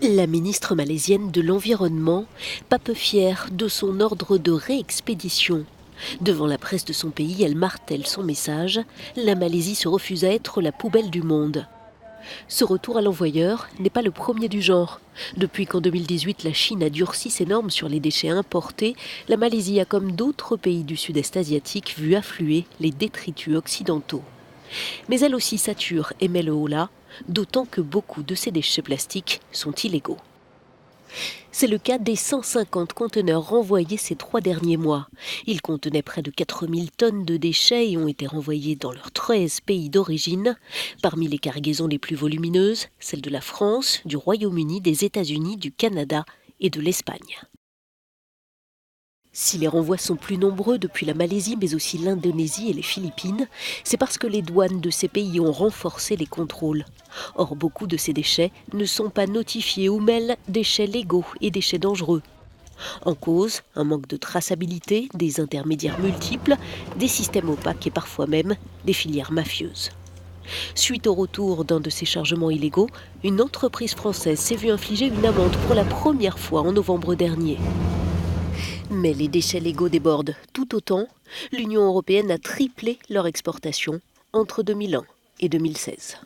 La ministre malaisienne de l'Environnement, pas peu fière de son ordre de réexpédition. Devant la presse de son pays, elle martèle son message. La Malaisie se refuse à être la poubelle du monde. Ce retour à l'envoyeur n'est pas le premier du genre. Depuis qu'en 2018, la Chine a durci ses normes sur les déchets importés, la Malaisie a, comme d'autres pays du sud-est asiatique, vu affluer les détritus occidentaux. Mais elle aussi sature et met le holà, d'autant que beaucoup de ces déchets plastiques sont illégaux. C'est le cas des 150 conteneurs renvoyés ces 3 derniers mois. Ils contenaient près de 4000 tonnes de déchets et ont été renvoyés dans leurs 13 pays d'origine. Parmi les cargaisons les plus volumineuses, celles de la France, du Royaume-Uni, des États-Unis, du Canada et de l'Espagne. Si les renvois sont plus nombreux depuis la Malaisie, mais aussi l'Indonésie et les Philippines, c'est parce que les douanes de ces pays ont renforcé les contrôles. Or, beaucoup de ces déchets ne sont pas notifiés ou mêlent déchets légaux et déchets dangereux. En cause, un manque de traçabilité, des intermédiaires multiples, des systèmes opaques et parfois même des filières mafieuses. Suite au retour d'un de ces chargements illégaux, une entreprise française s'est vue infliger une amende pour la première fois en novembre dernier. Mais les déchets légaux débordent tout autant. L'Union européenne a triplé leur exportation entre 2001 et 2016.